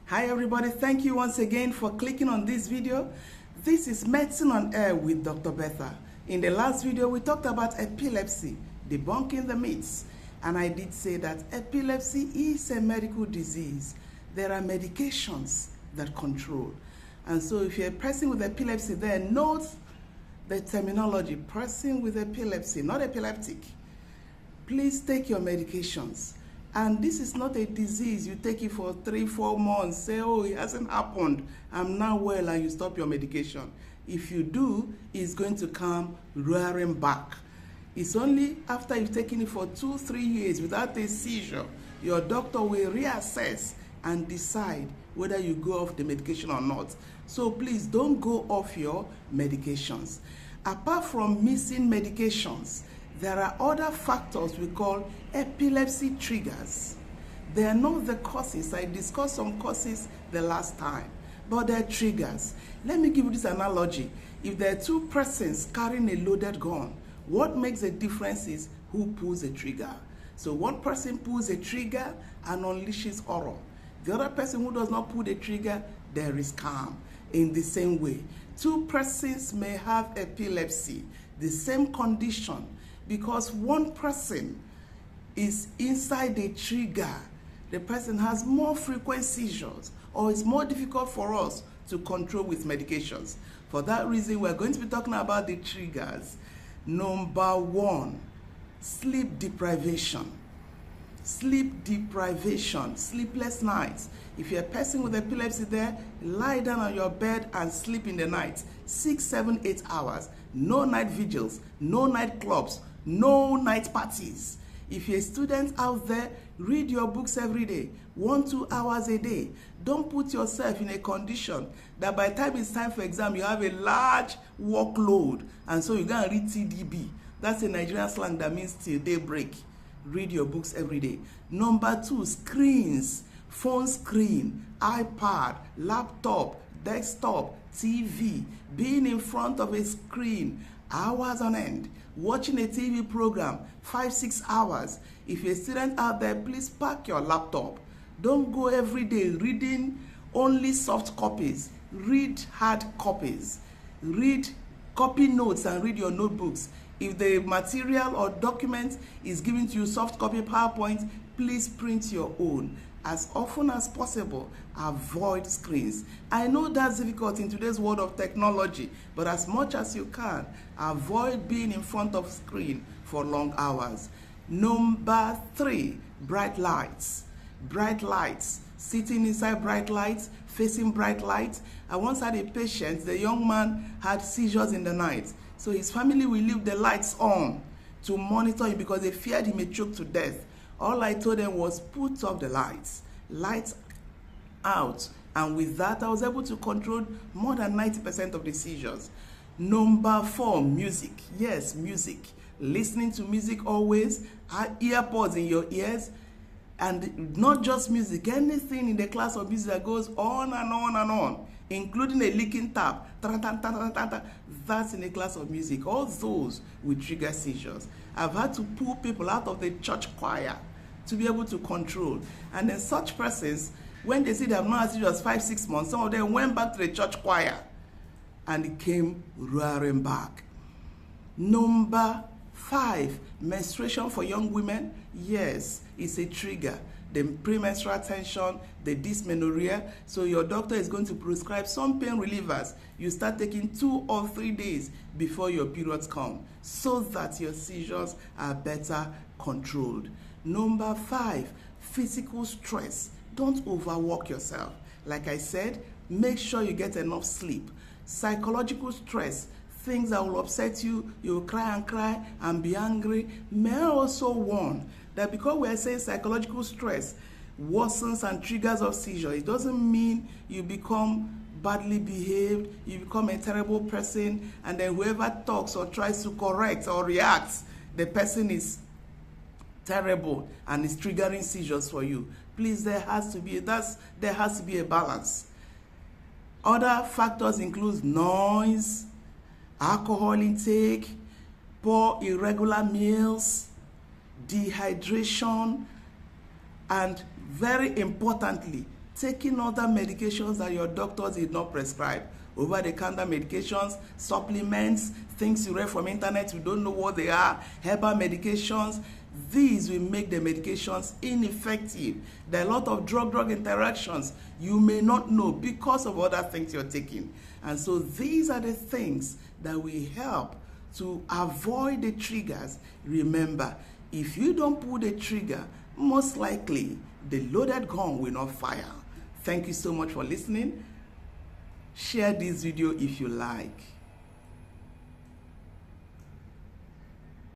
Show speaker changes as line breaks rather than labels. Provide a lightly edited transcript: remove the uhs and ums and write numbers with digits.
Hi everybody, thank you once again for clicking on this video. This is Medicine on Air with Dr. Betha. In the last video, we talked about epilepsy, debunking the myths. And I did say that epilepsy is a medical disease. There are medications that control. And so if you're a person with epilepsy there, note the terminology, person with epilepsy, not epileptic. Please take your medications. And this is not a disease you take it for 3-4 months, say, oh, it hasn't happened, I'm now well, and you stop your medication. If you do, it's going to come rearing back. It's only after you've taken it for 2-3 years without a seizure, your doctor will reassess and decide whether you go off the medication or not. So please don't go off your medications. Apart from missing medications, there are other factors we call epilepsy triggers. They are not the causes. I discussed some causes the last time, but they're triggers. Let me give you this analogy. If there are two persons carrying a loaded gun, what makes the difference is who pulls the trigger. So one person pulls a trigger and unleashes horror. The other person who does not pull the trigger, there is calm. In the same way, two persons may have epilepsy, the same condition, because one person is inside the trigger, the person has more frequent seizures, or it's more difficult for us to control with medications. For that reason, we're going to be talking about the triggers. Number 1, sleep deprivation. Sleep deprivation, sleepless nights. If you're a person with epilepsy there, lie down on your bed and sleep in the night, 6, 7, 8 hours. No night vigils, no night clubs, no night parties. If you're a student out there, read your books every day, 1-2 hours a day. Don't put yourself in a condition that by the time it's time for exam, you have a large workload, and so you're going to read TDB. That's a Nigerian slang that means till daybreak. Read your books every day. Number 2, screens, phone screen, iPad, laptop, desktop, TV, being in front of a screen hours on end, watching a TV program 5-6 hours. If you're a student out there, please pack your laptop. Don't go every day reading only soft copies. Read hard copies. Read copy notes and read your notebooks. If the material or document is given to you soft copy PowerPoint, please print your own. As often as possible, avoid screens. I know that's difficult in today's world of technology, but as much as you can, avoid being in front of screen for long hours. Number 3, bright lights. Bright lights, sitting inside bright lights, facing bright lights. I once had a patient, the young man had seizures in the night. So his family will leave the lights on to monitor him because they feared he may choke to death. All I told them was put off the lights out. And with that, I was able to control more than 90% of the seizures. Number 4, music. Yes, music. Listening to music always, earpods in your ears, and not just music, anything in the class of music that goes on and on and on, including a leaking tap, that's in a class of music. All those will trigger seizures. I've had to pull people out of the church choir to be able to control. And then such persons, when they see they have not had seizures 5-6 months, some of them went back to the church choir and it came roaring back. Number 5, menstruation for young women. Yes, it's a trigger. The premenstrual tension, the dysmenorrhea. So your doctor is going to prescribe some pain relievers. You start taking 2 or 3 days before your periods come so that your seizures are better controlled. Number 5, physical stress. Don't overwork yourself. Like I said, make sure you get enough sleep. Psychological stress, things that will upset you, you will cry and be angry. May I also warn that because we are saying psychological stress worsens and triggers of seizure, it doesn't mean you become badly behaved, you become a terrible person, and then whoever talks or tries to correct or reacts, the person is terrible and is triggering seizures for you. Please, there has to be a balance. Other factors include noise, alcohol intake, poor irregular meals, dehydration, and very importantly, taking other medications that your doctors did not prescribe, over-the-counter medications, supplements, things you read from internet, you don't know what they are, herbal medications. These will make the medications ineffective. There are a lot of drug-drug interactions you may not know because of other things you're taking. And so these are the things that will help to avoid the triggers. Remember, if you don't pull the trigger, most likely the loaded gun will not fire. Thank you so much for listening. Share this video if you like.